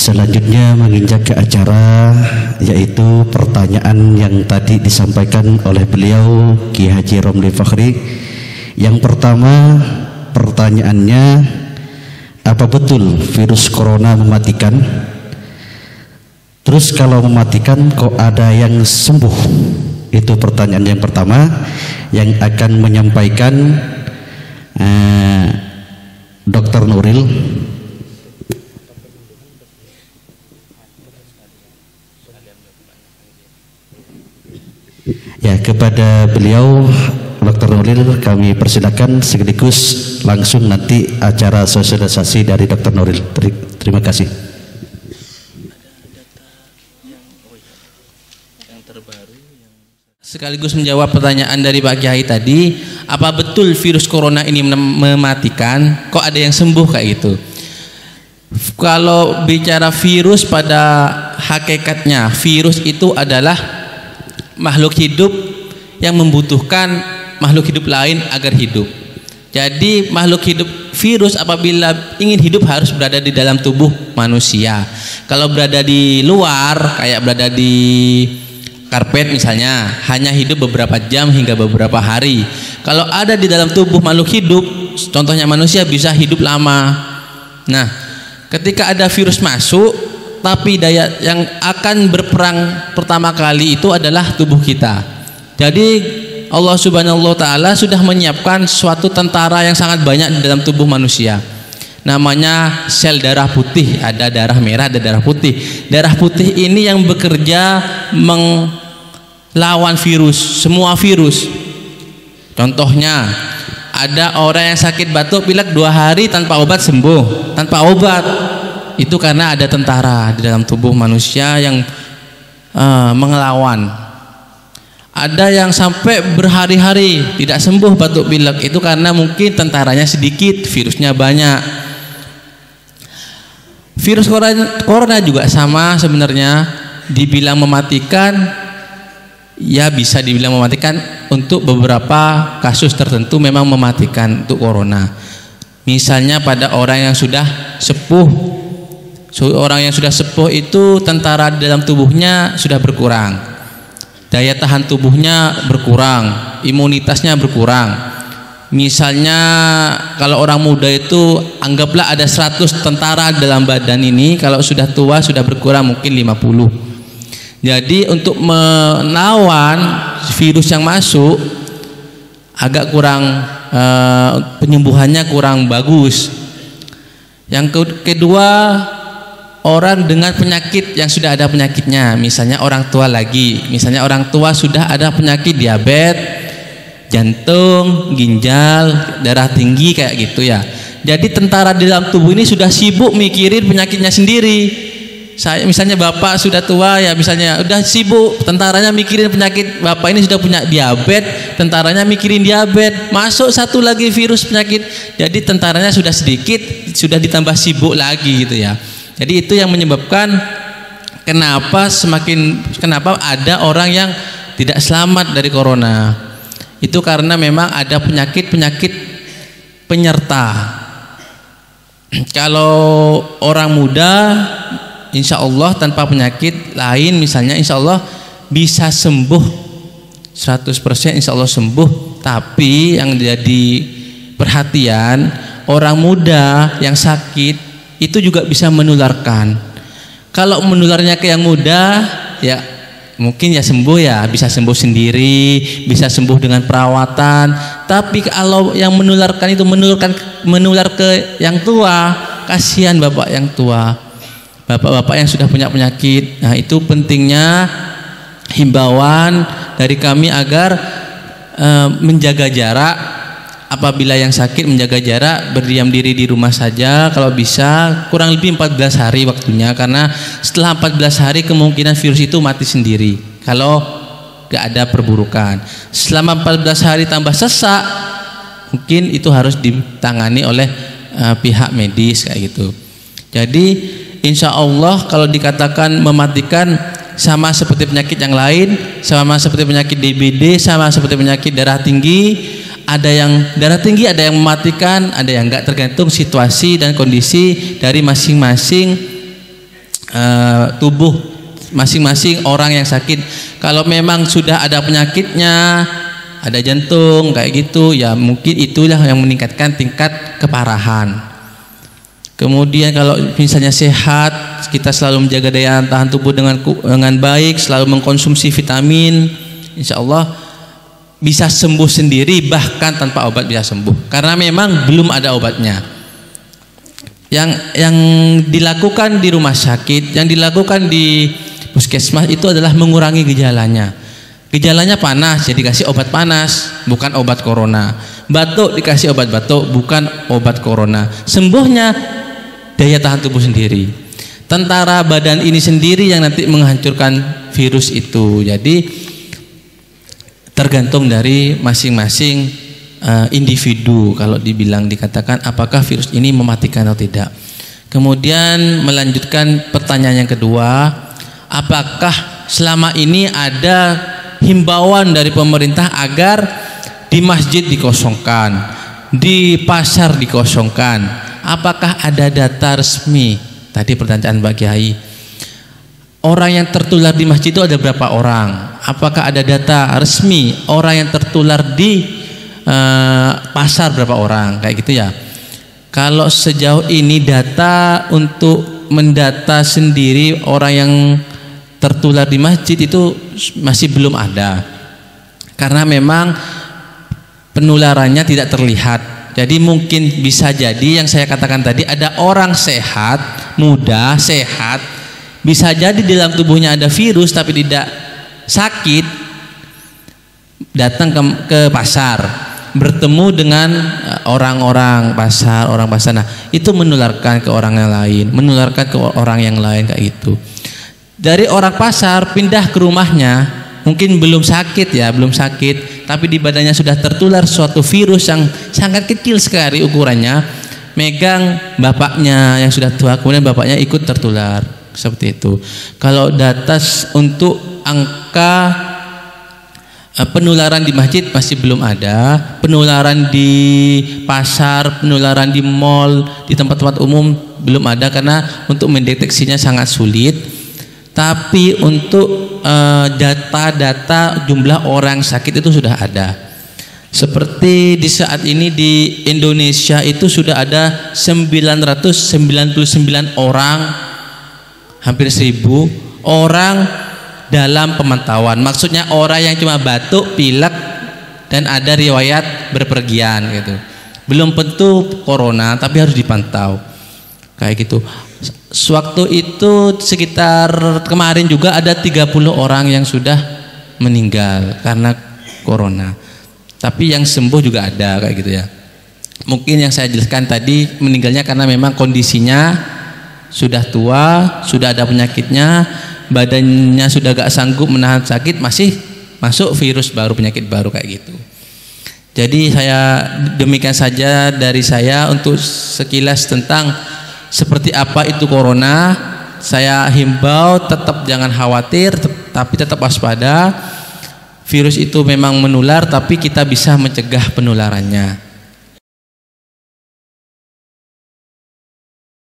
Selanjutnya menginjak ke acara, yaitu pertanyaan yang tadi disampaikan oleh beliau Ki Haji Romli Fakhri. Yang pertama, pertanyaannya, apa betul virus corona mematikan? Terus kalau mematikan kok ada yang sembuh? Itu pertanyaan yang pertama yang akan menyampaikan Dr. Nuril. Ya, kepada beliau Dr. Nuril kami persilakan, sekaligus langsung nanti acara sosialisasi dari Dr. Nuril. Terima kasih. Sekaligus menjawab pertanyaan dari Pak Kiai tadi, apa betul virus corona ini mematikan? Kok ada yang sembuh kayak gitu? Kalau bicara virus, pada hakikatnya virus itu adalah makhluk hidup yang membutuhkan makhluk hidup lain agar hidup. Jadi makhluk hidup virus apabila ingin hidup harus berada di dalam tubuh manusia. Kalau berada di luar, kayak berada di karpet misalnya, hanya hidup beberapa jam hingga beberapa hari. Kalau ada di dalam tubuh makhluk hidup, contohnya manusia, bisa hidup lama. Nah, ketika ada virus masuk, tapi daya yang akan berperang pertama kali itu adalah tubuh kita. Jadi Allah Subhanahu wa Ta'ala sudah menyiapkan suatu tentara yang sangat banyak di dalam tubuh manusia. Namanya sel darah putih. Ada darah merah, ada darah putih. Darah putih ini yang bekerja melawan virus, semua virus. Contohnya, ada orang yang sakit batuk pilek 2 hari tanpa obat sembuh, tanpa obat. Itu karena ada tentara di dalam tubuh manusia yang mengelawan. Ada yang sampai berhari-hari tidak sembuh batuk pilek, itu karena mungkin tentaranya sedikit, virusnya banyak. Virus corona juga sama sebenarnya, dibilang mematikan, ya bisa dibilang mematikan. Untuk beberapa kasus tertentu memang mematikan untuk corona. Misalnya pada orang yang sudah sepuh. Orang yang sudah sepuh itu tentara dalam tubuhnya sudah berkurang, daya tahan tubuhnya berkurang, imunitasnya berkurang. Misalnya kalau orang muda itu anggaplah ada 100 tentara dalam badan ini, kalau sudah tua sudah berkurang mungkin 50. Jadi untuk melawan virus yang masuk agak kurang, penyembuhannya kurang bagus. Yang kedua, orang dengan penyakit yang sudah ada penyakitnya, misalnya orang tua lagi, misalnya orang tua sudah ada penyakit diabetes, jantung, ginjal, darah tinggi kayak gitu ya. Jadi tentara di dalam tubuh ini sudah sibuk mikirin penyakitnya sendiri. Saya misalnya bapak sudah tua ya, misalnya udah sibuk, tentaranya mikirin penyakit bapak ini sudah punya diabetes, tentaranya mikirin diabetes, masuk satu lagi virus penyakit, jadi tentaranya sudah sedikit, sudah ditambah sibuk lagi gitu ya. Jadi itu yang menyebabkan kenapa ada orang yang tidak selamat dari corona. Itu karena memang ada penyakit-penyakit penyerta. Kalau orang muda insya Allah tanpa penyakit lain, misalnya insya Allah bisa sembuh 100%, insya Allah sembuh. Tapi yang jadi perhatian, orang muda yang sakit itu juga bisa menularkan. Kalau menularnya ke yang muda, ya mungkin ya sembuh, ya bisa sembuh sendiri, bisa sembuh dengan perawatan. Tapi kalau yang menularkan itu menular ke yang tua, kasihan bapak yang tua, bapak-bapak yang sudah punya penyakit. Nah, itu pentingnya himbauan dari kami agar menjaga jarak. Apabila yang sakit menjaga jarak, berdiam diri di rumah saja kalau bisa, kurang lebih 14 hari waktunya, karena setelah 14 hari kemungkinan virus itu mati sendiri kalau gak ada perburukan. Selama 14 hari tambah sesak, mungkin itu harus ditangani oleh pihak medis kayak gitu. Jadi insya Allah kalau dikatakan mematikan, sama seperti penyakit yang lain, sama seperti penyakit DBD, sama seperti penyakit darah tinggi. Ada yang darah tinggi, ada yang mematikan, ada yang enggak, tergantung situasi dan kondisi dari masing-masing tubuh masing-masing orang yang sakit. Kalau memang sudah ada penyakitnya, ada jantung kayak gitu, ya mungkin itulah yang meningkatkan tingkat keparahan. Kemudian kalau misalnya sehat, kita selalu menjaga daya tahan tubuh dengan baik, selalu mengkonsumsi vitamin, insya Allah bisa sembuh sendiri, bahkan tanpa obat bisa sembuh. Karena memang belum ada obatnya. Yang dilakukan di rumah sakit, yang dilakukan di puskesmas itu adalah mengurangi gejalanya. Gejalanya panas, jadi dikasih obat panas, bukan obat corona. Batuk dikasih obat batuk, bukan obat corona. Sembuhnya daya tahan tubuh sendiri. Tentara badan ini sendiri yang nanti menghancurkan virus itu. Jadi tergantung dari masing-masing individu. Kalau dikatakan apakah virus ini mematikan atau tidak. Kemudian melanjutkan pertanyaan yang kedua, apakah selama ini ada himbauan dari pemerintah agar di masjid dikosongkan, di pasar dikosongkan? Apakah ada data resmi? Tadi pertanyaan Mbak Kiai. Orang yang tertular di masjid itu ada berapa orang? Apakah ada data resmi orang yang tertular di pasar berapa orang? Kayak gitu ya. Kalau sejauh ini data untuk mendata sendiri orang yang tertular di masjid itu masih belum ada. Karena memang penularannya tidak terlihat. Jadi mungkin bisa jadi yang saya katakan tadi, ada orang sehat, muda, sehat, bisa jadi di dalam tubuhnya ada virus tapi tidak sakit, datang ke pasar, bertemu dengan orang-orang pasar, nah itu menularkan ke orang yang lain, menularkan ke orang yang lain kayak gitu. Dari orang pasar pindah ke rumahnya, mungkin belum sakit ya, belum sakit, tapi di badannya sudah tertular suatu virus yang sangat kecil sekali ukurannya, megang bapaknya yang sudah tua, kemudian bapaknya ikut tertular, seperti itu. Kalau data untuk angka penularan di masjid masih belum ada, penularan di pasar, penularan di mall, di tempat-tempat umum belum ada karena untuk mendeteksinya sangat sulit. Tapi untuk data-data jumlah orang sakit itu sudah ada. Seperti di saat ini di Indonesia itu sudah ada 999 orang, hampir 1000 orang dalam pemantauan. Maksudnya orang yang cuma batuk, pilek dan ada riwayat berpergian gitu. Belum tentu corona tapi harus dipantau. Kayak gitu. Sewaktu itu sekitar kemarin juga ada 30 orang yang sudah meninggal karena corona. Tapi yang sembuh juga ada kayak gitu ya. Mungkin yang saya jelaskan tadi meninggalnya karena memang kondisinya sudah tua, sudah ada penyakitnya, badannya sudah gak sanggup menahan sakit, masih masuk virus baru, penyakit baru kayak gitu. Jadi demikian saja dari saya untuk sekilas tentang seperti apa itu corona. Saya himbau tetap jangan khawatir, tapi tetap waspada. Virus itu memang menular, tapi kita bisa mencegah penularannya.